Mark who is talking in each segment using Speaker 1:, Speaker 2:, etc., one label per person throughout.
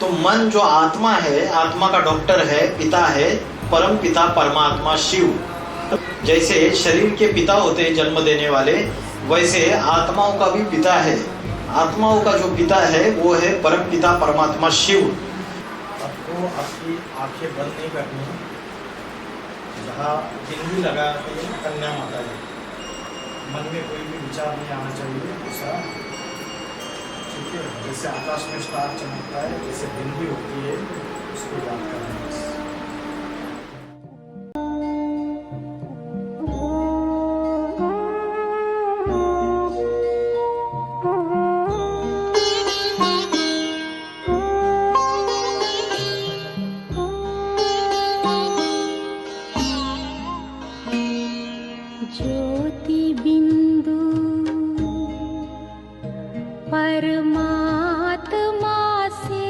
Speaker 1: तो मन जो आत्मा है, आत्मा का डॉक्टर है, पिता है, परम पिता परमात्मा शिव। जैसे शरीर के पिता होते हैं जन्म देने वाले, वैसे आत्माओं का भी पिता है। आत्माओं का जो पिता है वो है परम पिता परमात्मा शिव।
Speaker 2: आपको आपकी आंखें बंद नहीं करनी, जहाँ बिंदु लगा के कन्या माता है, मन में कोई भी विचार नहीं आना चाहिए ऐसा, ठीक है। जैसे आकाश में स्टार चमकता है, जैसे बिंदु होती है, उसको याद करना है बस।
Speaker 3: ज्योति बिंदु परमात्मा से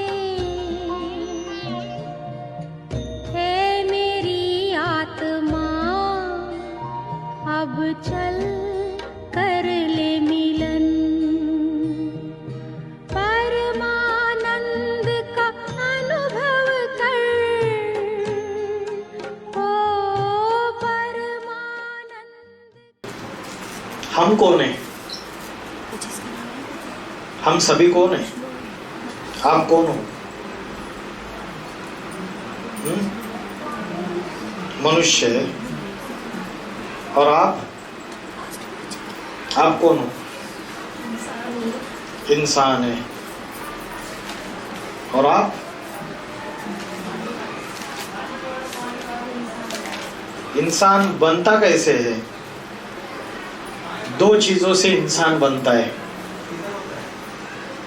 Speaker 3: है मेरी आत्मा, अब चल कर ले मिलन। परमानंद का अनुभव कर, ओ परमानंद।
Speaker 1: हम कौन है? हम सभी कौन है? आप कौन हो? मनुष्य है। और आप कौन हो? इंसान है। और आप? इंसान बनता कैसे है? दो चीजों से इंसान बनता है,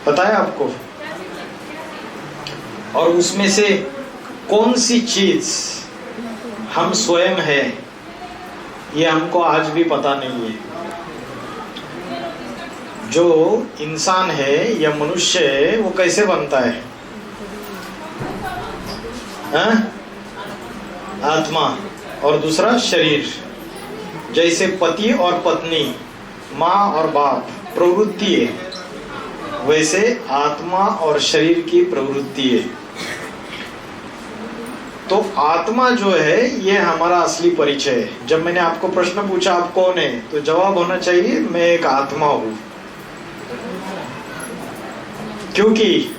Speaker 1: पता है आपको? और उसमें से कौन सी चीज हम स्वयं है, ये हमको आज भी पता नहीं है। जो इंसान है या मनुष्य है वो कैसे बनता है? आत्मा और दूसरा शरीर। जैसे पति और पत्नी, माँ और बाप प्रवृत्ति है, वैसे आत्मा और शरीर की प्रवृत्ति है। तो आत्मा जो है ये हमारा असली परिचय है। जब मैंने आपको प्रश्न पूछा आप कौन है, तो जवाब होना चाहिए मैं एक आत्मा हूं। क्योंकि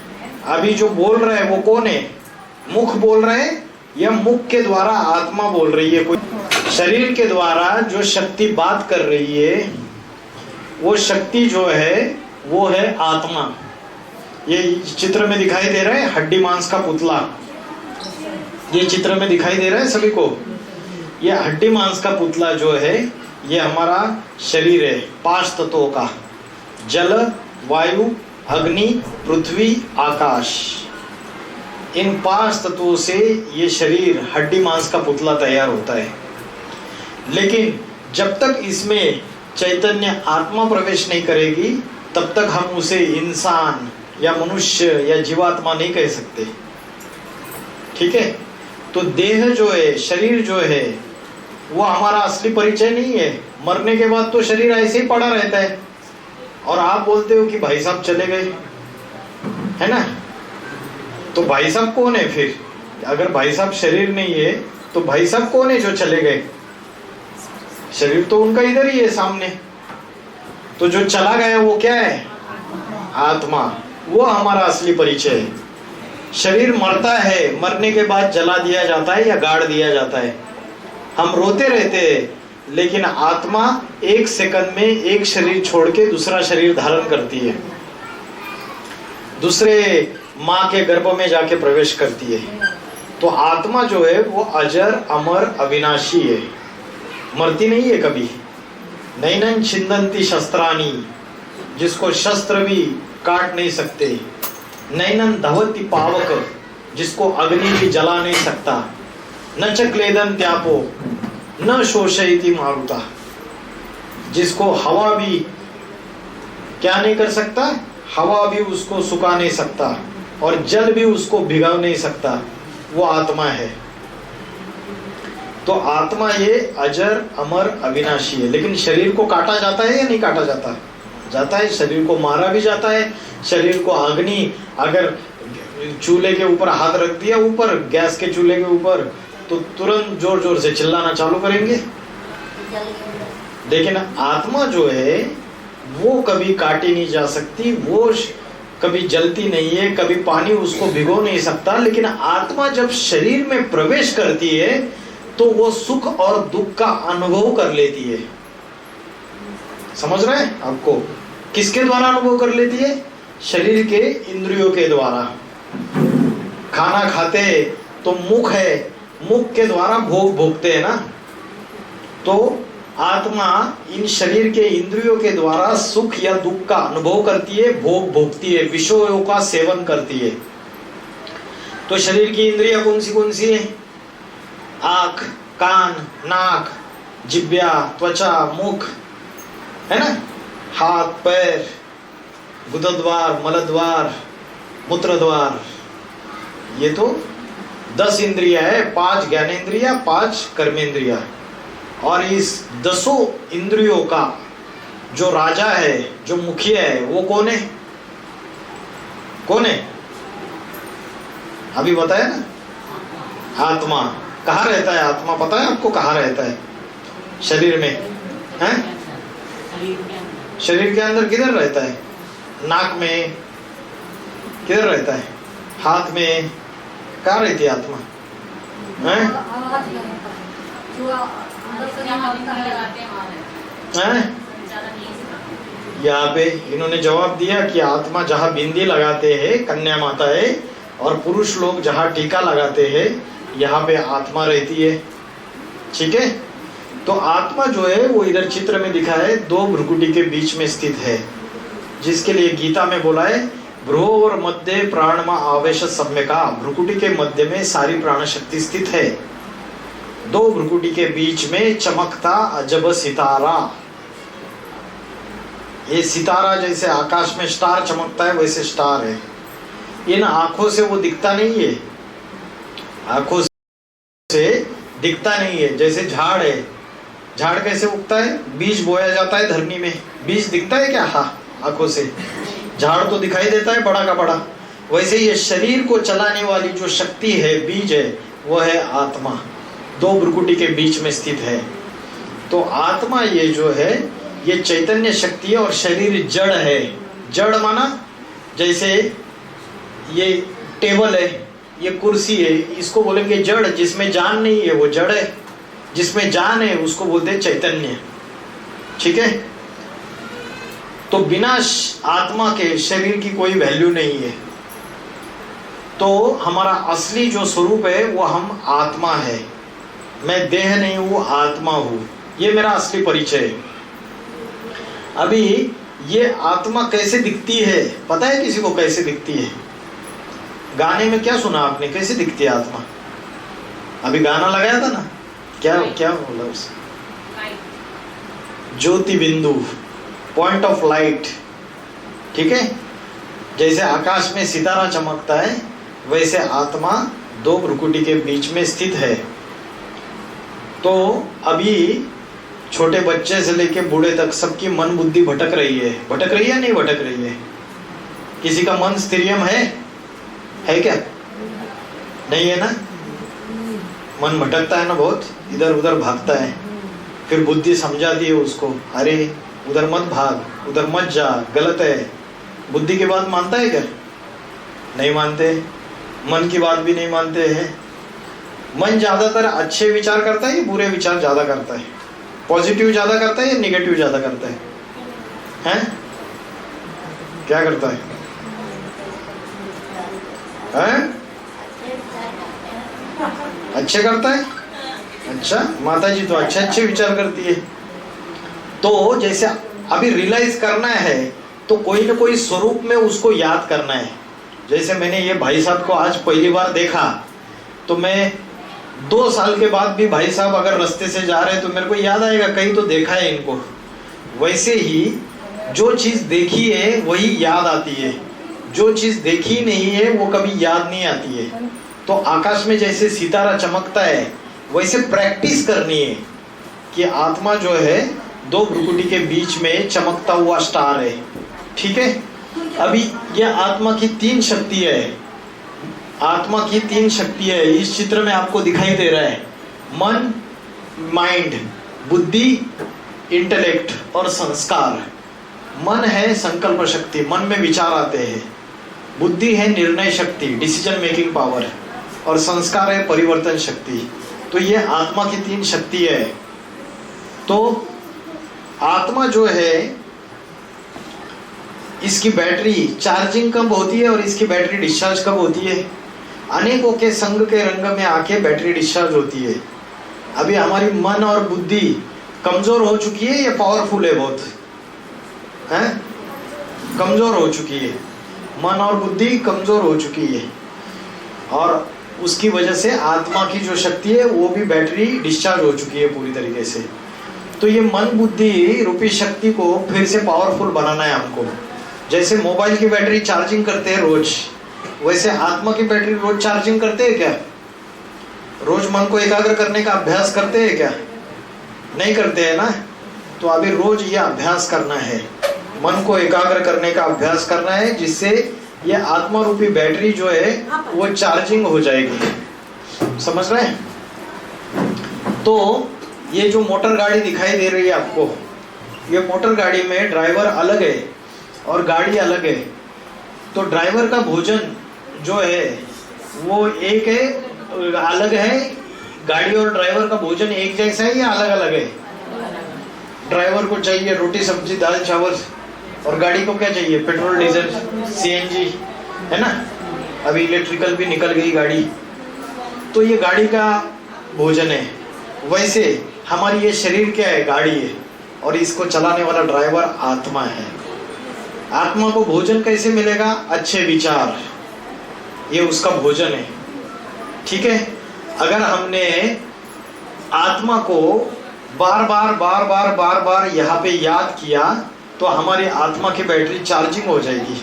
Speaker 1: अभी जो बोल रहे हैं वो कौन है? मुख बोल रहे हैं या मुख के द्वारा आत्मा बोल रही है? कोई शरीर के द्वारा जो शक्ति बात कर रही है, वो शक्ति जो है वो है आत्मा। ये चित्र में दिखाई दे रहा है हड्डी मांस का पुतला, ये चित्र में दिखाई दे रहा है सभी को। ये हड्डी मांस का पुतला जो है ये हमारा शरीर है, 5 तत्वों का, जल, वायु, अग्नि, पृथ्वी, आकाश। इन 5 तत्वों से ये शरीर हड्डी मांस का पुतला तैयार होता है। लेकिन जब तक इसमें चैतन्य आत्मा प्रवेश नहीं करेगी, तब तक हम उसे इंसान या मनुष्य या जीवात्मा नहीं कह सकते, ठीक है। तो देह जो है, शरीर जो है, वो हमारा असली परिचय नहीं है। मरने के बाद तो शरीर ऐसे ही पड़ा रहता है। और आप बोलते हो कि भाई साहब चले गए, है ना? तो भाई साहब कौन है फिर? अगर भाई साहब शरीर नहीं है तो भाई साहब कौन है जो चले गए? शरीर तो उनका इधर ही है सामने। तो जो चला गया वो क्या है? आत्मा। वो हमारा असली परिचय है। शरीर मरता है, मरने के बाद जला दिया जाता है या गाड़ दिया जाता है। हम रोते रहते हैं, लेकिन आत्मा 1 सेकंड में एक शरीर छोड़ के दूसरा शरीर धारण करती है, दूसरे माँ के गर्भ में जाके प्रवेश करती है। तो आत्मा जो है वो अजर, अमर, अविनाशी है, मरती नहीं है कभी। नैनन छिंदंती शस्त्राणी, जिसको शस्त्र भी काट नहीं सकते। नैनन धवती पावक, जिसको अग्नि भी जला नहीं सकता। न च क्लेदन त्यापो न शोषयति मारुता, जिसको हवा भी क्या नहीं कर सकता? हवा भी उसको सुखा नहीं सकता और जल भी उसको भिगा नहीं सकता। वो आत्मा है। तो आत्मा ये अजर, अमर, अविनाशी है। लेकिन शरीर को काटा जाता है या नहीं काटा जाता? जाता है। शरीर को मारा भी जाता है। शरीर को अग्नि अगर चूल्हे के ऊपर हाथ रख दिया, ऊपर गैस के चूल्हे के ऊपर, तो तुरंत जोर जोर से चिल्लाना चालू करेंगे। लेकिन आत्मा जो है वो कभी काटी नहीं जा सकती, वो कभी जलती नहीं है, कभी पानी उसको भिगो नहीं सकता। लेकिन आत्मा जब शरीर में प्रवेश करती है तो वो सुख और दुख का अनुभव कर लेती है। समझ रहे हैं आपको? किसके द्वारा अनुभव कर लेती है? शरीर के इंद्रियों के द्वारा। खाना खाते तो मुख है, मुख के द्वारा भोग भोगते हैं ना, तो आत्मा इन शरीर के इंद्रियों के द्वारा सुख या दुख का अनुभव करती है, भोग भोगती है, विषयों का सेवन करती है। तो शरीर की इंद्रियां कौन सी है? आंख, कान, नाक, जिह्वा, त्वचा, मुख, है ना, हाथ, पैर, गुदद्वार, मलद्वार, मूत्रद्वार। ये तो 10 इंद्रियां है, 5 ज्ञानेंद्रिया, 5 कर्मेंद्रिया। और इस 10 इंद्रियों का जो राजा है, जो मुखिया है, वो कौन है? कौन है? अभी बताया ना, आत्मा। कहाँ रहता है आत्मा? पता है आपको कहाँ रहता है? शरीर में है? शरीर के अंदर किधर रहता है? नाक में? किधर रहता है? हाथ में? कहाँ रहती है आत्मा? हैं? यहाँ पे इन्होंने जवाब दिया कि आत्मा जहाँ बिंदी लगाते हैं कन्या माता है, और पुरुष लोग जहाँ टीका लगाते हैं यहाँ पे आत्मा रहती है। ठीक है? तो आत्मा जो है वो इधर चित्र में दिखा है, 2 भ्रुकुटी के बीच में स्थित है, जिसके लिए गीता में बोला है भ्रो और मध्य प्राणमा आवेश सम्यका। भ्रुकुटी के मध्य में सारी प्राण शक्ति स्थित है। 2 भ्रुकुटी के बीच में चमकता अजब सितारा। ये सितारा जैसे आकाश में स्टार चमकता है वैसे स्टार है। इन आंखों से वो दिखता नहीं है, आंखों से दिखता नहीं है। जैसे झाड़ है, झाड़ कैसे उगता है? बीज बोया जाता है धरनी में, बीज दिखता है क्या? हाँ, आंखों से। झाड़ तो दिखाई देता है बड़ा का बड़ा। वैसे ये शरीर को चलाने वाली जो शक्ति है, बीज है, वो है आत्मा। 2 भ्रुकुटी के बीच में स्थित है। तो आत्मा ये जो है ये चैतन्य शक्ति है, और शरीर जड़ है। जड़ माना जैसे ये टेबल है, ये कुर्सी है, इसको बोलेंगे जड़। जिसमें जान नहीं है वो जड़ है, जिसमें जान है उसको बोलते हैं चैतन्य। ठीक है? तो बिना आत्मा के शरीर की कोई वैल्यू नहीं है। तो हमारा असली जो स्वरूप है वो हम आत्मा है। मैं देह नहीं हूँ, आत्मा हूँ, ये मेरा असली परिचय है। अभी ये आत्मा कैसे दिखती है पता है किसी को? कैसे दिखती है? गाने में क्या सुना आपने? कैसे दिखती है आत्मा? अभी गाना लगाया था ना, क्या क्या बोला उसे? ज्योति बिंदु, पॉइंट ऑफ लाइट। ठीक है? जैसे आकाश में सितारा चमकता है वैसे आत्मा 2 भ्रुकुटी के बीच में स्थित है। तो अभी छोटे बच्चे से लेके बूढ़े तक सबकी मन बुद्धि भटक रही है। भटक रही है नहीं भटक रही है? किसी का मन स्थिरियम है क्या? नहीं है ना? मन भटकता है ना, बहुत इधर उधर भागता है। फिर बुद्धि समझाती है उसको, अरे उधर मत भाग, उधर मत जा, गलत है। बुद्धि की बात मानता है क्या? नहीं मानते। मन की बात भी नहीं मानते हैं। मन ज्यादातर अच्छे विचार करता है या बुरे विचार ज्यादा करता है? पॉजिटिव ज्यादा करता है या निगेटिव ज्यादा करता है? हैं? क्या करता है? हैं? अच्छे करता है? अच्छा, माता जी तो अच्छे विचार करती है। तो जैसे अभी रियलाइज करना है तो कोई ना कोई स्वरूप में उसको याद करना है। जैसे मैंने ये भाई साहब को आज पहली बार देखा, तो मैं 2 साल के बाद भी भाई साहब अगर रास्ते से जा रहे हैं तो मेरे को याद आएगा कहीं तो देखा है इनको। वैसे ही जो चीज़ देखी है वही याद आती है, जो चीज़ देखी नहीं है वो कभी याद नहीं आती है। तो आकाश में जैसे सितारा चमकता है वैसे प्रैक्टिस करनी है कि आत्मा जो है 2 भ्रुकुटी के बीच में चमकता हुआ स्टार है। ठीक है? अभी यह आत्मा की 3 शक्तियाँ है। आत्मा की 3 शक्तियां है इस चित्र में आपको दिखाई दे रहा है। मन, माइंड, बुद्धि, इंटेलेक्ट और संस्कार। मन है संकल्प शक्ति, मन में विचार आते हैं। बुद्धि है निर्णय शक्ति, डिसीजन मेकिंग पावर, और संस्कार है परिवर्तन शक्ति। तो ये आत्मा की 3 शक्ति है। तो आत्मा जो है, इसकी बैटरी चार्जिंग कब होती है और इसकी बैटरी डिस्चार्ज कब होती है? अनेकों के संग के रंग में आके बैटरी डिस्चार्ज होती है। अभी हमारी मन और बुद्धि कमजोर हो चुकी है या पावरफुल है? बहुत है, कमजोर हो चुकी है। मन और बुद्धि कमजोर हो चुकी है, और उसकी वजह से आत्मा की जो शक्ति है वो भी बैटरी डिस्चार्ज हो चुकी है पूरी तरीके से। तो ये मन बुद्धि रूपी शक्ति को फिर से पावरफुल बनाना है हमको। जैसे मोबाइल की बैटरी चार्जिंग करते हैं रोज, वैसे आत्मा की बैटरी रोज चार्जिंग करते हैं क्या? रोज मन को एकाग्र करने का अभ्यास करते हैं क्या? नहीं करते हैं ना। तो अभी रोज ये अभ्यास करना है, मन को एकाग्र करने का अभ्यास करना है, जिससे ये आत्मा रूपी बैटरी जो है वो चार्जिंग हो जाएगी। समझ रहे हैं? तो ये जो मोटर गाड़ी दिखाई दे रही है आपको, ये मोटर गाड़ी में ड्राइवर अलग है और गाड़ी अलग है। तो ड्राइवर का भोजन जो है वो एक है, अलग है। गाड़ी और ड्राइवर का भोजन एक जैसा है या अलग अलग है? ड्राइवर को चाहिए रोटी सब्जी दाल चावल, और गाड़ी को क्या चाहिए? पेट्रोल डीजल सीएनजी, है ना। अभी इलेक्ट्रिकल भी निकल गई गाड़ी। तो ये गाड़ी का भोजन है। वैसे हमारी ये शरीर क्या है? गाड़ी है, और इसको चलाने वाला ड्राइवर आत्मा है। आत्मा को भोजन कैसे मिलेगा? अच्छे विचार, ये उसका भोजन है। ठीक है। अगर हमने आत्मा को बार बार यहाँ पे याद किया तो हमारी आत्मा की बैटरी चार्जिंग हो जाएगी,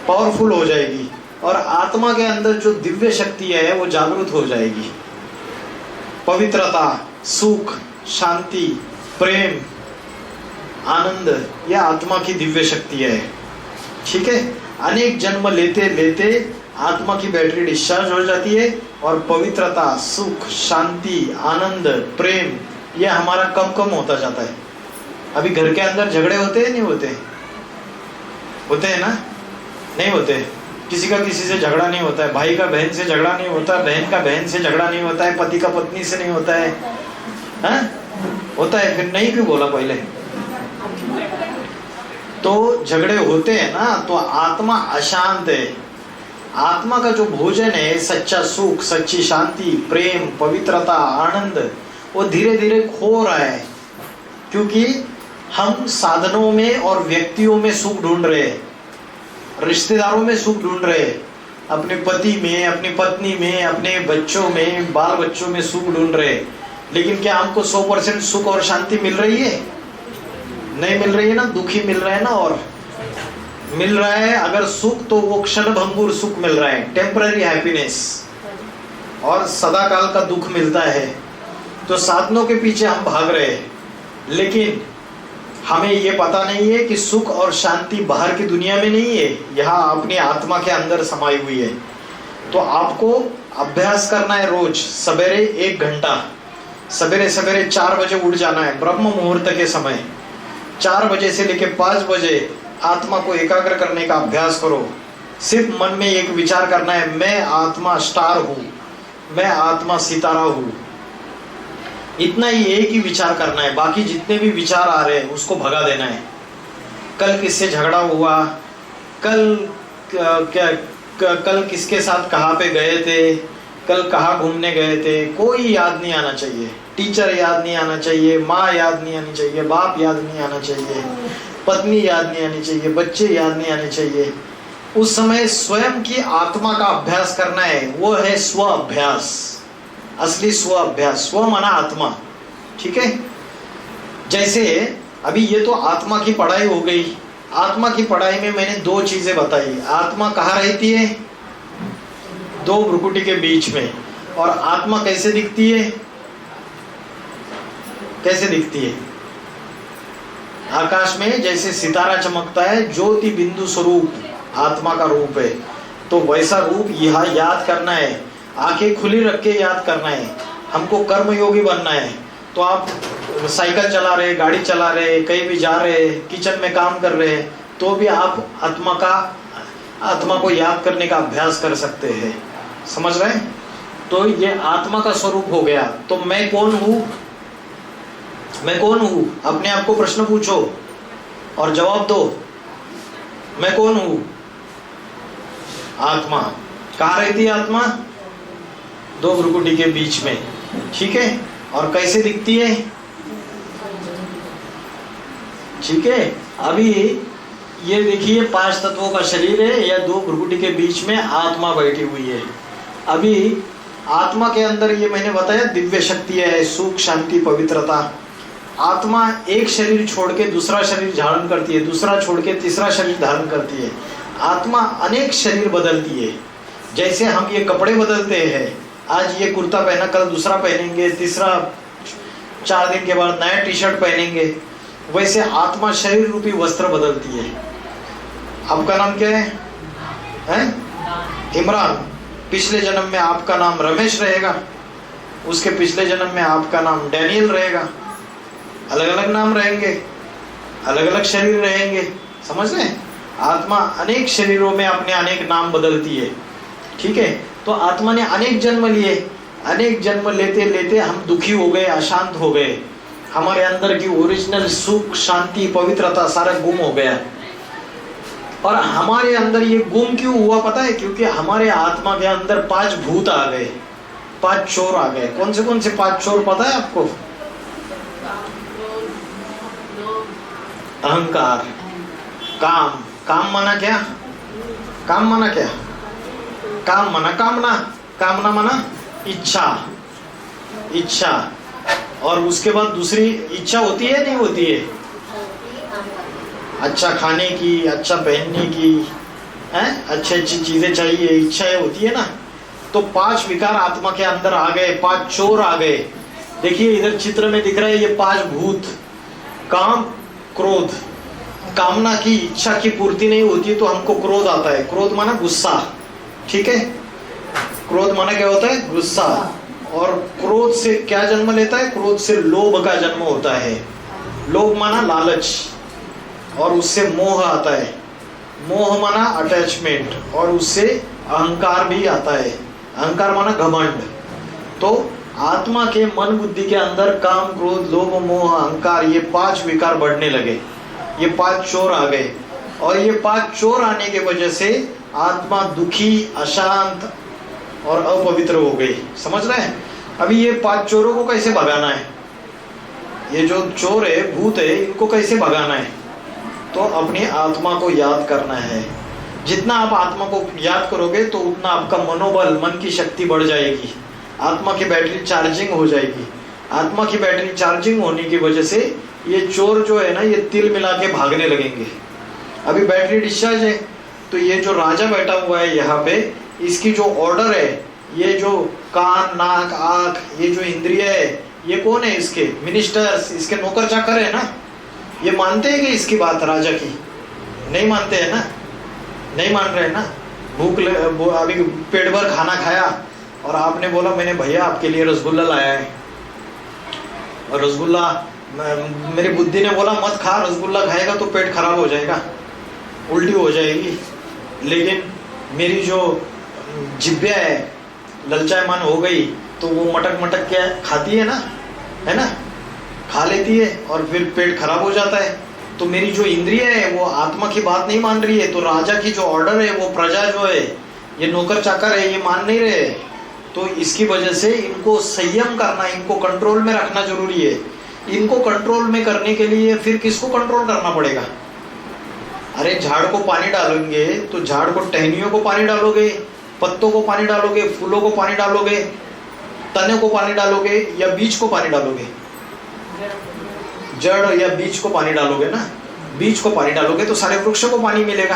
Speaker 1: पावरफुल हो जाएगी, और आत्मा के अंदर जो दिव्य शक्ति है वो जागृत हो जाएगी। पवित्रता, सुख, शांति, प्रेम, आनंद, यह आत्मा की दिव्य शक्ति है। ठीक है। अनेक जन्म लेते लेते आत्मा की बैटरी डिस्चार्ज हो जाती है, और पवित्रता, सुख, शांति, आनंद, प्रेम, यह हमारा कम कम होता जाता है। अभी घर के अंदर झगड़े होते हैं नहीं होते? होते हैं ना? नहीं होते? किसी का किसी से झगड़ा नहीं होता है, भाई का बहन से झगड़ा नहीं होता, बहन का बहन से झगड़ा नहीं होता है, पति का पत्नी से नहीं होता है, हाँ? होता है। फिर नहीं क्यों बोला पहले? तो झगड़े होते हैं ना, तो आत्मा अशांत है। आत्मा का जो भोजन है, सच्चा सुख, सच्ची शांति, प्रेम, पवित्रता, आनंद, वो धीरे धीरे खो रहा है, क्योंकि हम साधनों में और व्यक्तियों में सुख ढूंढ रहे हैं, रिश्तेदारों में सुख ढूंढ रहे हैं, अपने पति में, अपनी पत्नी में, अपने बच्चों में, बाल बच्चों में सुख ढूंढ रहे हैं। लेकिन क्या हमको 100% सुख और शांति मिल रही है? नहीं मिल रही है ना। दुखी मिल रहा है ना, और मिल रहा है। अगर सुख तो वो क्षण भंगुर सुख मिल रहा है, टेम्पररी हैप्पीनेस, और सदा काल का दुख मिलता है। तो साधनों के पीछे हम भाग रहे हैं, लेकिन हमें ये पता नहीं है कि सुख और शांति बाहर की दुनिया में नहीं है, यहाँ अपनी आत्मा के अंदर समाई हुई है। तो आपको अभ्यास करना है रोज सवेरे 1 घंटा, सवेरे सवेरे 4 बजे उठ जाना है, ब्रह्म मुहूर्त के समय 4 बजे से लेकर 5 बजे आत्मा को एकाग्र करने का अभ्यास करो। सिर्फ मन में एक विचार करना है, मैं आत्मा स्टार हूँ, मैं आत्मा सितारा हूँ। इतना ही एक ही विचार करना है। बाकी जितने भी विचार आ रहे हैं उसको भगा देना है। कल किससे झगड़ा हुआ, कल किसके साथ कहाँ पे गए थे, कल कहाँ घूमने गए थे, कोई याद नहीं आना चाहिए। टीचर याद नहीं आना चाहिए, माँ याद नहीं आनी चाहिए, बाप याद नहीं आना चाहिए, पत्नी याद नहीं आनी चाहिए, बच्चे याद नहीं आने चाहिए। उस समय स्वयं की आत्मा का अभ्यास करना है, वो है स्व अभ्यास, असली स्व अभ्यास। स्व माना आत्मा। ठीक है। जैसे अभी ये तो आत्मा की पढ़ाई हो गई। आत्मा की पढ़ाई में मैंने 2 चीजें बताई। आत्मा कहाँ रहती है? 2 भ्रुकुटी के बीच में। और आत्मा कैसे दिखती है? कैसे दिखती है? आकाश में जैसे सितारा चमकता है, ज्योति बिंदु स्वरूप आत्मा का रूप है। तो वैसा रूप यहाँ याद करना है, आंखें खुली रख के याद करना है। हमको कर्मयोगी बनना है। तो आप साइकिल चला रहे, गाड़ी चला रहे, कहीं भी जा रहे, किचन में काम कर रहे, तो भी आप आत्मा को याद करने का अभ्यास कर सकते हैं। समझ रहे हैं? तो ये आत्मा का स्वरूप हो गया। तो मैं कौन हूँ? मैं कौन हूँ? अपने आप को प्रश्न पूछो और जवाब दो। मैं कौन हूँ? आत्मा। कहाँ रहती है आत्मा? दो भ्रुकुटी के बीच में। ठीक है? और कैसे दिखती है? ठीक है? अभी ये देखिए 5 तत्वों का शरीर है, या 2 भ्रुकुटी के बीच में आत्मा बैठी हुई है। अभी आत्मा के अंदर ये मैंने बताया दिव्य शक्ति है, सुख, शांति, पवित्रता। आत्मा एक शरीर छोड़ के दूसरा शरीर धारण करती है, दूसरा छोड़ के तीसरा शरीर धारण करती है। आत्मा अनेक शरीर बदलती है। जैसे हम ये कपड़े बदलते हैं, आज ये कुर्ता पहना, कल दूसरा पहनेंगे, तीसरा 4 दिन के बाद नया टी शर्ट पहनेंगे, वैसे आत्मा शरीर रूपी वस्त्र बदलती है। आपका नाम क्या है? इमरान। पिछले जन्म में आपका नाम रमेश रहेगा, उसके पिछले जन्म में आपका नाम डैनियल रहेगा। अलग अलग नाम रहेंगे, अलग अलग शरीर रहेंगे। समझ रहे हैं? आत्मा अनेक शरीरों में अपने अनेक नाम बदलती है। ठीक है? तो आत्मा ने अनेक जन्म लिए। अनेक जन्म लेते लेते हम दुखी हो गए, अशांत हो गए। हमारे अंदर की ओरिजिनल सुख, शांति, पवित्रता सारा गुम हो गया। और हमारे अंदर ये गुम क्यों हुआ पता है? क्योंकि हमारे आत्मा के अंदर 5 भूत आ गए, 5 चोर आ गए। कौन से 5 चोर पता है आपको? अहंकार, काम। काम माना क्या? काम माना क्या? काम माना कामना, कामना माना इच्छा। इच्छा। और उसके बाद दूसरी इच्छा होती है, नहीं होती है? अच्छा खाने की, अच्छा पहनने की, अच्छी अच्छी चीजें चाहिए, इच्छाएं होती है ना। तो 5 विकार आत्मा के अंदर आ गए, 5 चोर आ गए। देखिए इधर चित्र में दिख रहा है ये 5 भूत। काम, क्रोध। कामना की, इच्छा की पूर्ति नहीं होती तो हमको क्रोध आता है। क्रोध माना गुस्सा। ठीक है? क्रोध माना क्या होता है? गुस्सा। और क्रोध से क्या जन्म लेता है? क्रोध से लोभ का जन्म होता है। लोभ माना लालच, और उससे मोह आता है। मोह माना अटैचमेंट, और उससे अहंकार भी आता है। अहंकार माना घमंड। तो आत्मा के मन बुद्धि के अंदर काम, क्रोध, लोभ, मोह, अहंकार, ये 5 विकार बढ़ने लगे। ये 5 चोर आ गए। और ये 5 चोर आने के वजह से आत्मा दुखी, अशांत और अपवित्र हो गई। समझ रहे हैं? अभी ये 5 चोरों को कैसे भगाना है? ये जो चोर है, भूत है, इनको कैसे भगाना है? तो अपनी आत्मा को याद करना है। जितना आप आत्मा को याद करोगे तो उतना आपका मनोबल, मन की शक्ति बढ़ जाएगी। आत्मा की बैटरी चार्जिंग हो जाएगी। आत्मा की बैटरी चार्जिंग होने की वजह से ये चोर जो है ना, ये तिल मिला के भागने लगेंगे। अभी बैटरी डिस्चार्ज है, तो ये जो राजा बैठा हुआ है यहाँ पे, इसकी जो ऑर्डर है, ये जो कान, नाक, आँख, ये जो इंद्रिय है, ये कौन है? इसके मिनिस्टर्स, इसके नौकर चाकर है ना। ये मानते हैं कि इसकी बात राजा की? नहीं मानते हैं ना। नहीं मान रहे ना। अभी पेट भर खाना खाया और आपने बोला मैंने भैया आपके लिए रसगुल्ला लाया है, और रसगुल्ला मेरी बुद्धि ने बोला मत खा, रसगुल्ला खाएगा तो पेट खराब हो जाएगा, उल्टी हो जाएगी। लेकिन मेरी जो जिब्या है ललचायमान हो गई, तो वो मटक मटक के खाती है ना, है ना, खा लेती है और फिर पेट खराब हो जाता है। तो मेरी जो इंद्रिय है वो आत्मा की बात नहीं मान रही है। तो राजा की जो ऑर्डर है, वो प्रजा जो है, ये नौकर चाकर है, ये मान नहीं रहे। तो इसकी वजह से इनको संयम करना, इनको कंट्रोल में रखना जरूरी है। इनको कंट्रोल में करने के लिए फिर किसको कंट्रोल करना पड़ेगा? अरे झाड़ को पानी डालेंगे तो झाड़ को, टहनियों को पानी डालोगे, पत्तों को पानी डालोगे, फूलों को पानी डालोगे, तने को पानी डालोगे, या बीज को पानी डालोगे? जड़ या बीज को पानी डालोगे ना। बीज को पानी डालोगे तो सारे वृक्षों को पानी मिलेगा,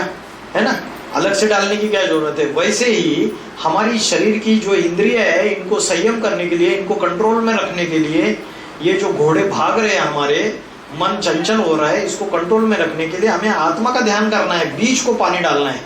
Speaker 1: है ना। अलग से डालने की क्या जरूरत है? वैसे ही हमारी शरीर की जो इंद्रिय है, इनको संयम करने के लिए, इनको कंट्रोल में रखने के लिए, ये जो घोड़े भाग रहे हैं, हमारे मन चंचल हो रहा है, इसको कंट्रोल में रखने के लिए हमें आत्मा का ध्यान करना है, बीज को पानी डालना है।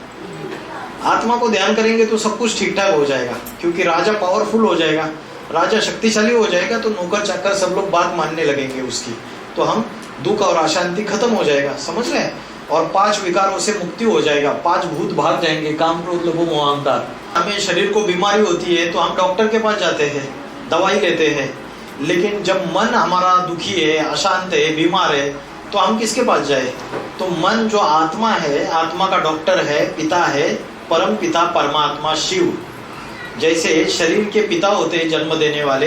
Speaker 1: आत्मा को ध्यान करेंगे तो सब कुछ ठीक ठाक हो जाएगा, क्योंकि राजा पावरफुल हो जाएगा, राजा शक्तिशाली हो जाएगा, तो नौकर चाकर सब लोग बात मानने लगेंगे उसकी, तो हम दुख और अशांति खत्म हो जाएगा, समझ रहे हैं। और 5 विकारों से मुक्ति हो जाएगा, 5 भूत भाग जाएंगे, काम क्रोध लोभ मोह अहंकार। हमें शरीर को बीमारी होती है तो हम डॉक्टर के पास जाते हैं, दवाई लेते हैं, लेकिन जब मन हमारा दुखी है, अशांत है, बीमार है, तो हम किसके पास जाए? तो मन जो आत्मा है, आत्मा का डॉक्टर है, पिता है, परम पिता परमात्मा शिव। जैसे शरीर के पिता होते हैं जन्म देने वाले,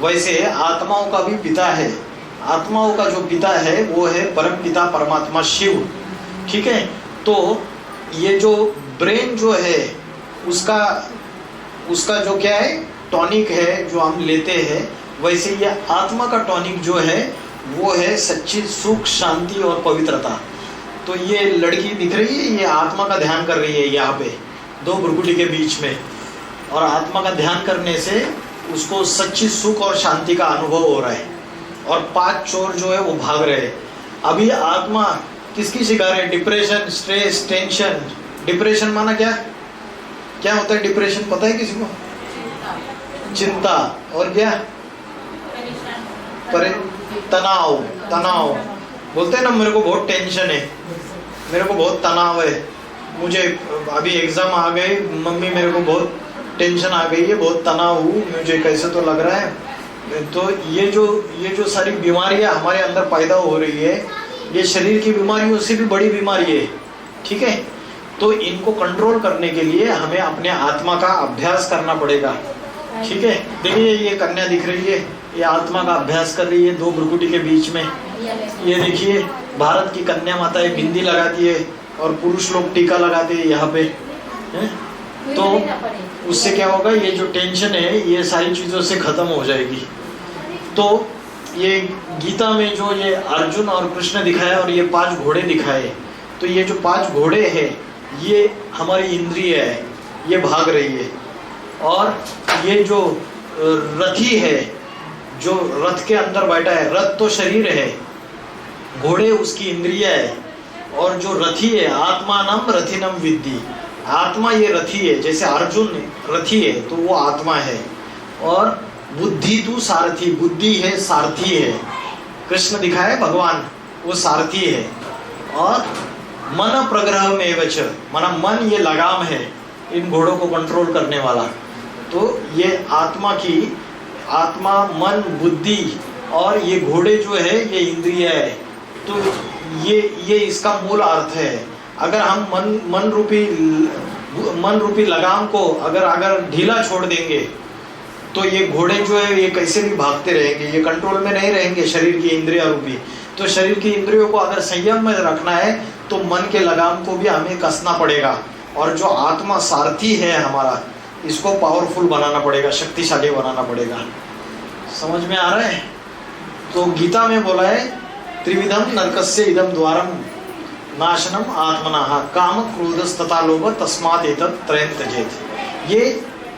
Speaker 1: वैसे आत्माओं का भी पिता है। आत्माओं का जो पिता है वो है परम पिता परमात्मा शिव, ठीक है। तो ये जो ब्रेन जो है उसका जो क्या है, टॉनिक है जो हम लेते हैं, वैसे ये आत्मा का टॉनिक जो है वो है सच्ची सुख, शांति और पवित्रता। तो ये लड़की दिख रही है, ये आत्मा का ध्यान कर रही है यहाँ पे 2 भ्रुकुटी के बीच में, और आत्मा का ध्यान करने से उसको सच्ची सुख और शांति का अनुभव हो रहा है, और 5 चोर जो है वो भाग रहे हैं। अभी आत्मा किसकी शिकार है? Depression, stress, tension. डिप्रेशन माना क्या क्या होता है? डिप्रेशन पता है किसी को? चिंता। और क्या? तनाव। तनाव बोलते हैं ना, मेरे को बहुत टेंशन है, मेरे को बहुत तनाव है, मुझे अभी एग्जाम आ गए, मम्मी मेरे को बहुत टेंशन आ गई है, बहुत तनाव हूँ, मुझे कैसे तो लग रहा है। तो ये जो सारी बीमारियां हमारे अंदर पैदा हो रही है, ये शरीर की बीमारियों से भी बड़ी बीमारी है, ठीक है। तो इनको कंट्रोल करने के लिए हमें अपने आत्मा का अभ्यास करना पड़ेगा, ठीक है। देखिए ये कन्या दिख रही है, ये आत्मा का अभ्यास कर रही है 2 भ्रुकुटी के बीच में। ये देखिए भारत की कन्या माताएं बिंदी लगाती है और पुरुष लोग टीका लगाते हैं यहाँ पे, है? तो उससे क्या होगा, ये जो टेंशन है ये सारी चीज़ों से खत्म हो जाएगी। तो ये गीता में जो ये अर्जुन और कृष्ण दिखाया और ये 5 घोड़े दिखाए, तो ये जो 5 घोड़े हैं ये हमारी इंद्रिय है, ये भाग रही है। और ये जो रथी है, जो रथ के अंदर बैठा है, रथ तो शरीर है, घोड़े उसकी इंद्रिय है, और जो रथी है आत्मानम रथिनम विद्धि, आत्मा ये रथी है। जैसे अर्जुन रथी है तो वो आत्मा है, और बुद्धि तू सारथी, बुद्धि है सारथी है। कृष्ण दिखाए भगवान, वो सारथी है। और मन प्रग्रह में वच, माना मन ये लगाम है इन घोड़ों को कंट्रोल करने वाला। तो ये आत्मा मन बुद्धि और ये घोड़े जो है ये इंद्रिय है। तो ये इसका मूल अर्थ है। अगर हम मन रूपी लगाम को अगर ढीला छोड़ देंगे तो ये घोड़े जो है ये कैसे भी भागते रहेंगे, ये कंट्रोल में नहीं रहेंगे शरीर की इंद्रिया रूपी। तो शरीर की इंद्रियों को अगर संयम में रखना है तो मन के लगाम को भी हमें कसना पड़ेगा, और जो आत्मा सारथी है हमारा, इसको पावरफुल बनाना पड़ेगा, शक्तिशाली बनाना पड़ेगा। समझ में आ रहा है? तो गीता में बोला है त्रिविधम नरकस्य इदम द्वारम नाशनम आत्मनाः काम क्रोधस्तथा लोभ तस्मात् एतत् त्रयं त्यजेत्। ये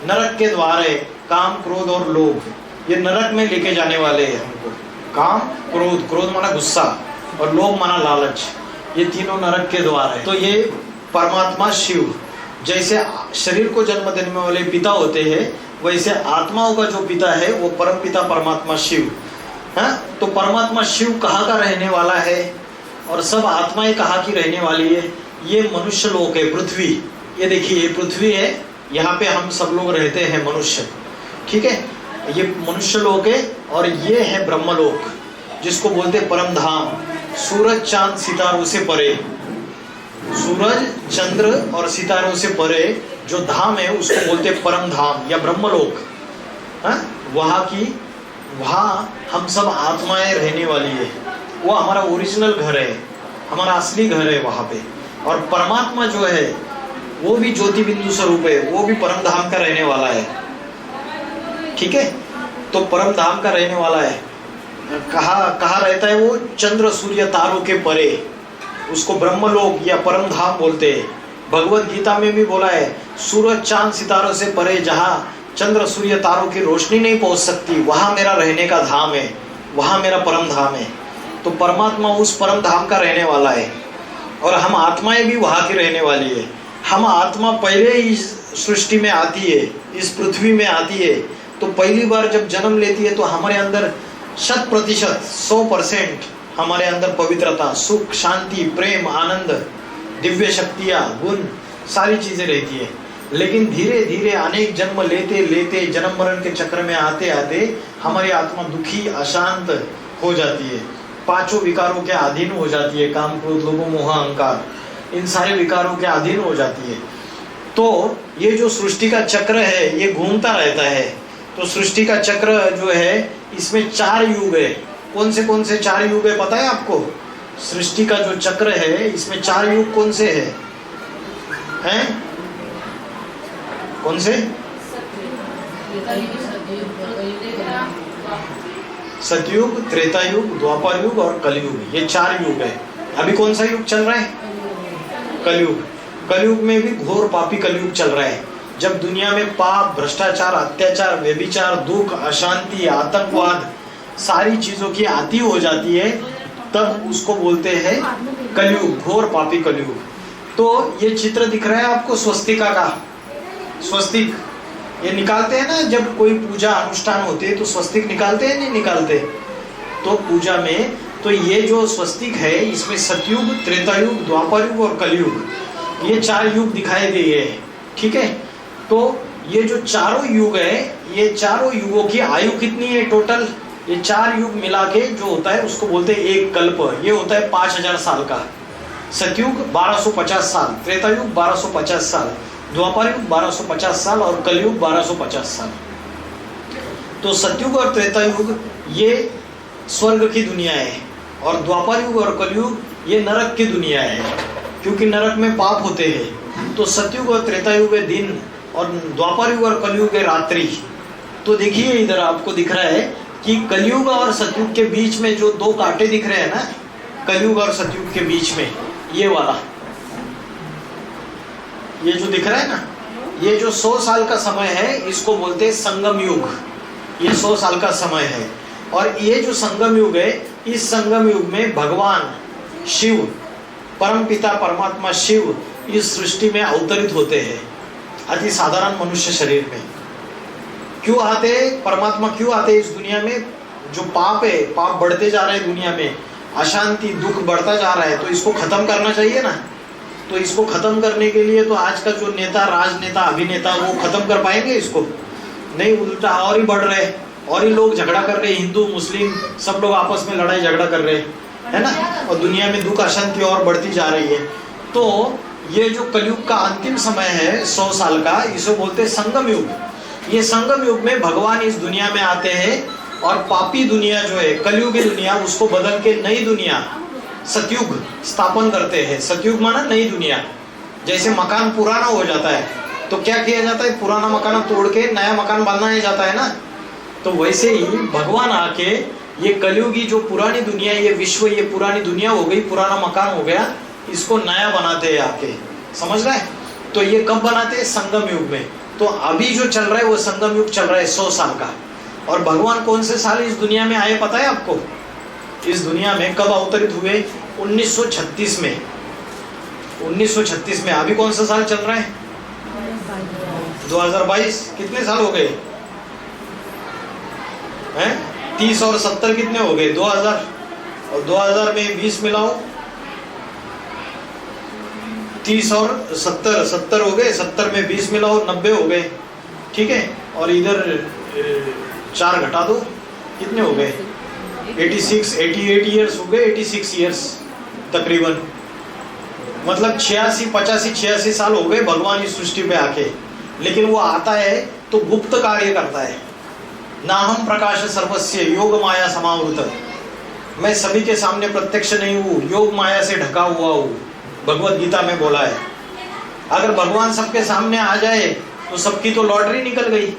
Speaker 1: नरक के द्वार है, काम क्रोध और लोभ, ये नरक में लेके जाने वाले हैं हमको। काम क्रोध, क्रोध माना गुस्सा, और लोभ माना लालच, ये तीनों नरक के द्वार है। तो ये परमात्मा शिव, जैसे शरीर को जन्म देने वाले पिता होते हैं, वैसे आत्माओं का जो पिता है वो परम पिता परमात्मा शिव है। तो परमात्मा शिव कहाँ का रहने वाला है, और सब आत्माएं कहाँ की रहने वाली है? ये मनुष्य लोक है, पृथ्वी। ये देखिए ये पृथ्वी है, यहाँ पे हम सब लोग रहते हैं मनुष्य, ठीक है। ये मनुष्य लोक है, और ये है ब्रह्मलोक जिसको बोलते परम धाम। सूरज चांद सितारों से परे, सूरज चंद्र और सितारों से परे जो धाम है उसको बोलते परम धाम या ब्रह्मलोक। वहाँ हम सब आत्माएं रहने वाली है, वो हमारा ओरिजिनल घर है, हमारा असली घर है वहाँ पे। और परमात्मा जो है वो भी ज्योति बिंदु स्वरूप है, वो भी परम धाम का रहने वाला है, ठीक है। तो परम धाम का रहने वाला है, कहाँ रहता है वो? चंद्र सूर्य तारों के परे, उसको ब्रह्मलोक या परम धाम बोलते हैं। भगवत गीता में भी बोला है सूरज चांद सितारों से परे, जहाँ चंद्र सूर्य तारों की रोशनी नहीं पहुँच सकती, वहाँ मेरा रहने का धाम है, वहाँ मेरा परम धाम है। तो परमात्मा उस परम धाम का रहने वाला है, और हम आत्माएं भी वहाँ की रहने वाली है। हम आत्मा पहले ही सृष्टि में आती है, इस पृथ्वी में आती है, तो पहली बार जब जन्म लेती है तो हमारे अंदर 100% 100% हमारे अंदर पवित्रता, सुख, शांति, प्रेम, आनंद, दिव्य शक्तियाँ, गुण, सारी चीजें रहती है। लेकिन धीरे धीरे अनेक जन्म लेते लेते जन्म मरण के चक्र में आते आते हमारी आत्मा दुखी, अशांत हो जाती है, पांचों विकारों के अधीन हो जाती है, काम, क्रोध, लोभ, मोह, अहंकार, इन सारे विकारों के अधीन हो जाती है। तो ये जो सृष्टि का चक्र है ये घूमता रहता है। तो सृष्टि का चक्र जो है इसमें 4 युग है। कौन से 4 युग है पता है आपको? सृष्टि का जो चक्र है इसमें 4 युग कौन से हैं? कौन से? सतयुग, त्रेता युग, द्वापर युग और कलयुग, ये 4 युग है। अभी कौन सा युग चल रहा है? कलयुग। कलयुग में भी घोर पापी कलयुग चल रहा है, जब दुनिया में पाप, भ्रष्टाचार, अत्याचार, व्यभिचार, दुख, अशांति, आतंकवाद, सारी चीजों की आती हो जाती है, तब उसको बोलते हैं कलयुग, घोर पापी कलयुग। तो ये चित्र दिख रहा है आपको स्वस्तिका का, स्वस्तिक ये निकालते हैं ना, जब कोई पूजा अनुष्ठान होते है तो स्वस्तिक निकालते हैं, नहीं निकालते? तो पूजा में तो ये जो स्वस्तिक है इसमें सतयुग, त्रेता युग, द्वापर युग और कलयुग, ये 4 युग दिखाई दे हैं, ठीक है? तो ये जो चारों युग है, ये चारों युगों की आयु कितनी है टोटल? ये 4 युग मिला के जो होता है उसको बोलते हैं एक कल्प। ये होता है 5000 साल का। सतयुग 1250 साल, त्रेता युग 1250 साल, द्वापर युग 1250 साल और कलयुग 1250 साल। तो सतयुग और त्रेता युग ये स्वर्ग की दुनिया है, और द्वापर युग और कलयुग ये नरक की दुनिया है, क्योंकि नरक में पाप होते हैं। तो सतयुग और त्रेता युग है दिन, और द्वापर युग और कलयुग है रात्रि। तो देखिए इधर आपको दिख रहा है कि कलयुग और सतयुग के बीच में जो 2 कांटे दिख रहे हैं ना, कलयुग और सतयुग के बीच में ये वाला, ये जो दिख रहा है ना, ये जो 100 साल का समय है इसको बोलते हैं संगम युग। ये 100 साल का समय है, और ये जो संगम युग है, इस संगम युग में भगवान शिव, परम पिता परमात्मा शिव इस सृष्टि में अवतरित होते हैं, अति साधारण मनुष्य शरीर में। क्यों आते? परमात्मा क्यों आते इस दुनिया में? जो पाप है, पाप बढ़ते जा रहे हैं दुनिया में, अशांति, दुख बढ़ता जा रहा है, तो इसको खत्म करना चाहिए ना। तो इसको खत्म करने के लिए तो आज का जो नेता, राजनेता, अभिनेता, वो खत्म कर पाएंगे इसको? नहीं, उल्टा और ही बढ़ रहे, और ही लोग झगड़ा कर रहे, हिंदू मुस्लिम सब लोग आपस में लड़ाई झगड़ा कर रहे है ना, और दुनिया में दुख अशांति और बढ़ती जा रही है। तो ये जो कलयुग का अंतिम समय है 100 साल का, इसे बोलते हैं संगम युग। ये संगम युग में भगवान इस दुनिया में आते हैं, और पापी दुनिया जो है कलयुगी दुनिया, उसको बदल के नई दुनिया सतयुग स्थापन करते हैं। सतयुग माना नई दुनिया। जैसे मकान पुराना हो जाता है तो क्या किया जाता है? पुराना मकान तोड़ के नया मकान बनाया जाता है ना। तो वैसे ही भगवान आके ये कलयुगी जो पुरानी दुनिया, ये विश्व, ये पुरानी दुनिया हो गई, पुराना मकान हो गया, इसको नया बनाते हैं आके, समझ रहे हैं? तो ये कब बनाते हैं? संगम युग में। तो अभी जो चल रहा है वो संगम युग चल रहा है 100 साल का। और भगवान कौन से साल इस दुनिया में आए पता है आपको? इस दुनिया में कब अवतरित हुए? 1936 में। 1936 में। अभी कौन सा साल चल रहा है? 2022। कितने साल हो गए हैं? 30 और 70 कितने हो गए? 2000। और 2000 में 20 मिलाओ, 30 और 70, 70 हो गए। 70 में 20 मिलाओ, 90 हो गए, ठीक है। और इधर 4 घटा दो, कितने हो गए? 86, 88 ईयर्स हो गए, 86 ईयर्स तकरीबन। मतलब 86, 85, 86 साल हो गए भगवान इस सृष्टि पे आके। लेकिन वो आता है तो गुप्त कार्य करता है। नाहम प्रकाश सर्वस्य योग माया समावृत। मैं सभी के सामने प्रत्यक्ष नहीं हूँ, योग माया से ढका हुआ हूँ, भगवत गीता में बोला है। अगर भगवान सबके सामने आ जाए तो सबकी तो लॉटरी निकल गई।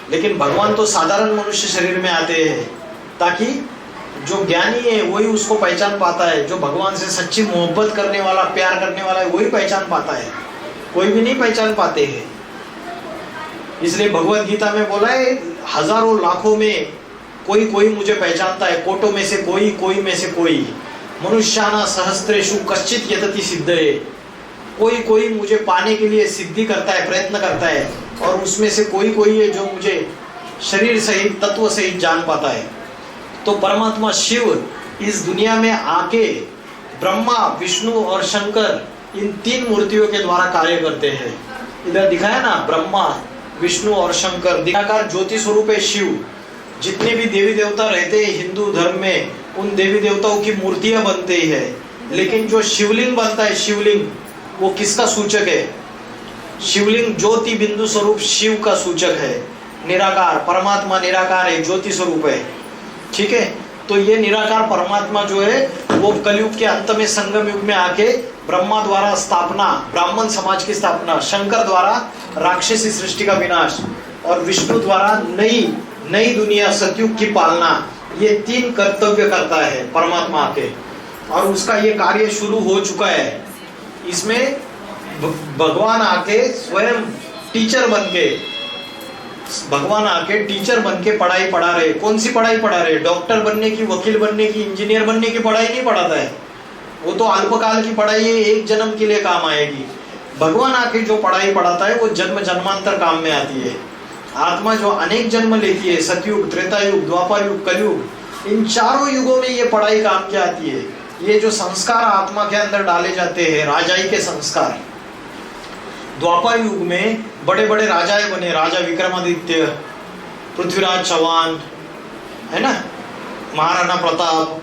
Speaker 1: लेकिन भगवान तो साधारण मनुष्य शरीर में आते हैं, ताकि जो ज्ञानी है वही उसको पहचान पाता है। जो भगवान से सच्ची मोहब्बत करने वाला, प्यार करने वाला है, वही पहचान पाता है, कोई भी नहीं पहचान पाते हैं। इसलिए भगवत गीता में बोला है, हजारों लाखों में कोई कोई मुझे पहचानता है, कोटों में से कोई, कोई में से कोई। मनुष्याना सहस्त्रेषु कश्चित यतति सिद्धये। कोई कोई मुझे पाने के लिए सिद्धि करता है, प्रयत्न करता है, और उसमें से कोई कोई है जो मुझे शरीर सहित तत्व सहित जान पाता है। तो परमात्मा शिव इस दुनिया में आके ब्रह्मा, विष्णु और शंकर इन तीन मूर्तियों के द्वारा कार्य करते हैं। इधर दिखाया ना, ब्रह्मा, विष्णु और शंकर, निराकार ज्योति स्वरूप है शिव। जितने भी देवी देवता रहते हैं हिंदू धर्म में, उन देवी देवताओं की मूर्तियां बनते ही है, लेकिन जो शिवलिंग बनता है, शिवलिंग वो किसका सूचक है? शिवलिंग ज्योति बिंदु स्वरूप शिव का सूचक है। निराकार परमात्मा निराकार है, ज्योति स्वरूप है। ठीक है, तो ये निराकार परमात्मा जो है वो कलयुग के अंत में संगम युग में आके ब्रह्मा द्वारा स्थापना, ब्राह्मण समाज की स्थापना, शंकर द्वारा राक्षसी सृष्टि का विनाश, और विष्णु द्वारा नई दुनिया सतयुग की पालना, ये तीन कर्तव्य करता है परमात्मा के। और उसका ये कार्य शुरू हो चुका है। इसमें भगवान आके स्वयं टीचर बन के पढ़ाई पढ़ा रहे। कौन सी पढ़ाई पढ़ा रहे? डॉक्टर बनने की, वकील बनने की, इंजीनियर बनने की पढ़ाई नहीं पढ़ाता है। वो तो अल्पकाल की पढ़ाई है, एक जन्म के लिए काम आएगी। भगवान आके जो पढ़ाई पढ़ाता है वो जन्म जन्मांतर काम में आती है। आत्मा जो अनेक जन्म लेती है, सतयुग, त्रेता युग, द्वापर युग, कलयुग, इन चारों युगों में ये पढ़ाई काम की आती है। ये जो संस्कार आत्मा के अंदर डाले जाते हैं, राजाई के संस्कार, द्वापर युग में बड़े बड़े राजाएं बने, राजा विक्रमादित्य, पृथ्वीराज चौहान, है ना, महाराणा प्रताप,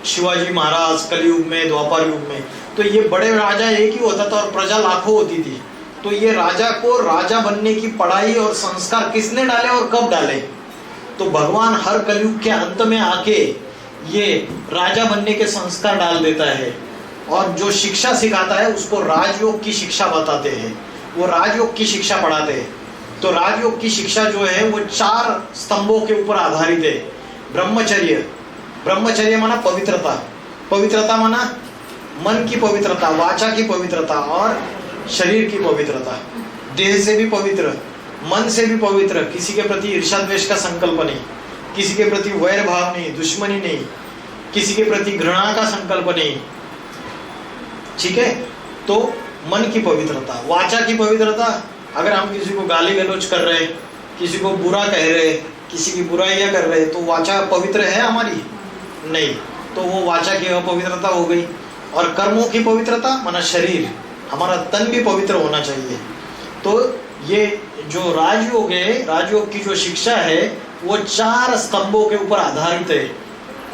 Speaker 1: शिवाजी महाराज, कलयुग में, द्वापर युग में। तो ये बड़े राजा एक ही होता था और प्रजा लाखों होती थी। तो ये राजा को राजा बनने की पढ़ाई और संस्कार किसने डाले और कब डाले? तो भगवान हर कलयुग के अंत में आके ये राजा बनने के संस्कार डाल देता है, और जो शिक्षा सिखाता है उसको राजयोग की शिक्षा बताते हैं। वो राजयोग की शिक्षा पढ़ाते हैं। तो राजयोग की शिक्षा जो है वो 4 स्तंभों के ऊपर आधारित है। ब्रह्मचर्य माना पवित्रता, पवित्रता माना मन की पवित्रता, वाचा की पवित्रता और शरीर की पवित्रता। देह से भी पवित्र, मन से भी पवित्र, किसी के प्रति ईर्ष्या द्वेष का संकल्प नहीं, किसी के प्रति वैर भाव नहीं, दुश्मनी नहीं, किसी के प्रति घृणा का संकल्प नहीं। ठीक है, तो मन की पवित्रता, वाचा की पवित्रता, अगर हम किसी को गाली गलौज कर रहे, किसी को बुरा कह रहे, किसी की बुराइयां कर रहे, तो वाचा पवित्र है हमारी? नहीं, तो वो वाचा की अपवित्रता हो गई। और कर्मों की पवित्रता माना शरीर, हमारा तन भी पवित्र होना चाहिए। तो ये जो राजयोग है, राजयोग की जो शिक्षा है वो 4 स्तंभों के ऊपर आधारित है।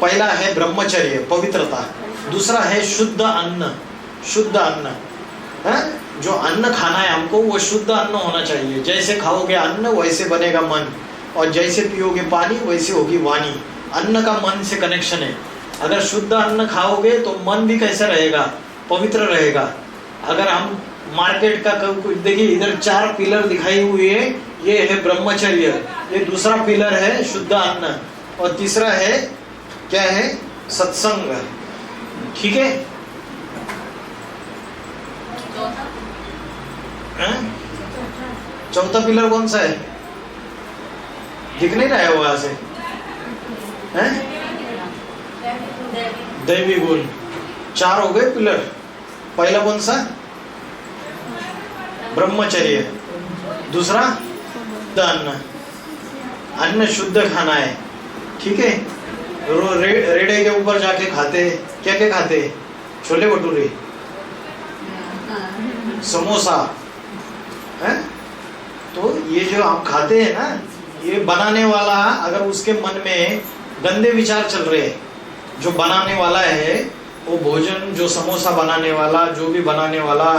Speaker 1: पहला है ब्रह्मचर्य, पवित्रता। दूसरा है शुद्ध अन्न, शुद्ध अन्न है, जो अन्न खाना है हमको वो शुद्ध अन्न होना चाहिए। जैसे खाओगे अन्न वैसे बनेगा मन, और जैसे पियोगे पानी वैसे होगी वाणी। अन्न का मन से कनेक्शन है। अगर शुद्ध अन्न खाओगे तो मन भी कैसा रहेगा? पवित्र रहेगा। अगर हम मार्केट का कुछ देखिए, इधर 4 पिलर दिखाई हुए है। ये है ब्रह्मचर्य, ये दूसरा पिलर है शुद्ध अन्न, और तीसरा है क्या है? सत्संग। ठीक है, चौथा पिलर कौन सा है? दिख नहीं रहा है वहां से? दैवी गुण। 4 हो गए पिलर। पहला कौन सा? ब्रह्मचर्य। दूसरा अन्न, अन्न शुद्ध खाना है। ठीक है, रेड़े के ऊपर जाके खाते क्या क्या खाते? छोले भटूरे, समोसा है। तो ये जो आप खाते हैं ना, ये बनाने वाला अगर उसके मन में गंदे विचार चल रहे हैं, जो बनाने वाला है वो भोजन, जो समोसा बनाने वाला, जो भी बनाने वाला,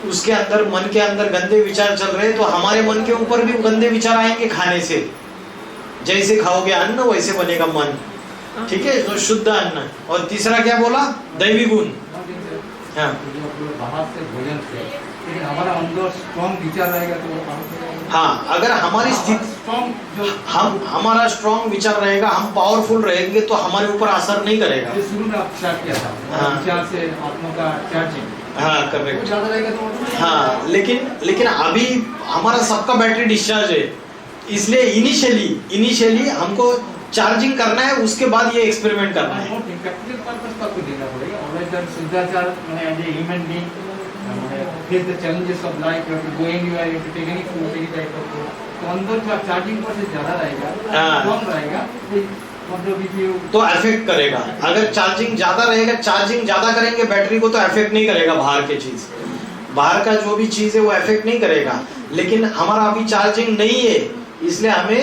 Speaker 1: उसके अंदर मन के अंदर गंदे विचार चल रहे हैं, तो हमारे मन के ऊपर भी गंदे विचार आएंगे खाने से। जैसे खाओगे अन्न वैसे बनेगा मन। ठीक है, तो शुद्ध अन्न। और तीसरा क्या बोला? दैवी गुण। हाँ,
Speaker 4: बाहर से भोजन से, लेकिन हमारा अंदर स्ट्रॉन्ग विचार रहेगा तो
Speaker 1: हाँ, अगर हमारी स्थिति, हमारा स्ट्रॉन्ग विचार रहेगा, हम पावरफुल रहेंगे, तो हमारे ऊपर असर नहीं करेगा।
Speaker 4: शुरू में आप स्टार्ट किया था,
Speaker 1: हाँ,
Speaker 4: विचार से आत्मा का चार्जिंग,
Speaker 1: हाँ करेक्ट,
Speaker 4: ज्यादा रहेगा तो
Speaker 1: हाँ। लेकिन अभी हमारा सबका बैटरी डिस्चार्ज है, इसलिए इनिशियली हमको चार्जिंग करना है, उसके बाद ये एक्सपेरिमेंट करना है।
Speaker 4: प्रैक्टिकल पर्पस पर आपको देना पड़ेगा। ऑलवेज सिद्धाचार मैंने as a human being face the challenges of life, you have to go anywhere, you have to take any food, any type of food. तो अंदर का चार्जिंग पर से ज़्यादा रहेगा, कम रहेगा, मतलब if you
Speaker 1: तो अफेक्ट करेगा। अगर चार्जिंग ज्यादा रहेगा, चार्जिंग ज्यादा करेंगे बैटरी को तो अफेक्ट नहीं करेगा बाहर के चीज, बाहर का जो भी चीज है वो अफेक्ट नहीं करेगा। लेकिन हमारा अभी चार्जिंग नहीं है, इसलिए हमें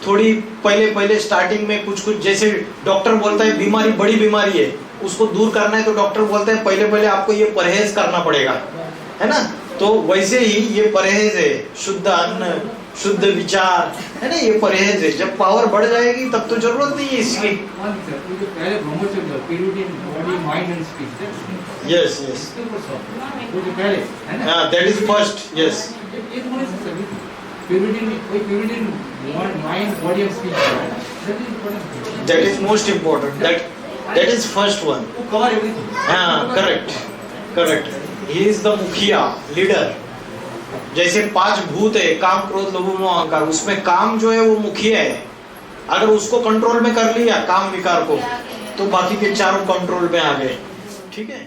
Speaker 1: थोड़ी पहले स्टार्टिंग में कुछ जैसे डॉक्टर बोलता है बीमारी बड़ी बीमारी है उसको दूर करना है, तो डॉक्टर बोलता है पहले आपको ये परहेज करना पड़ेगा, है ना। तो वैसे ही ये परहेज है, शुद्ध अन्न, शुद्ध विचार, है ना, ये परहेज है। जब पावर बढ़ जाएगी तब तो जरूरत नहीं है इसकी।
Speaker 4: पहले ब्रह्मचर्य purity in body, mind and speech.
Speaker 1: Yes yes,
Speaker 4: वो जो पहले है ना,
Speaker 1: दैट इज फर्स्ट। यस,
Speaker 4: ये तो मैंने सभी purity in mind, body and speech. That is important.
Speaker 1: That is most important, that is first one.
Speaker 4: वो cover everything.
Speaker 1: हाँ, करेक्ट। ही इज द मुखिया, लीडर। जैसे 5 भूत है, काम क्रोध लोभ मोह अहंकार, उसमें काम जो है वो मुखिया है। अगर उसको कंट्रोल में कर लिया काम विकार को, तो बाकी के चारों कंट्रोल में आ गए। ठीक है।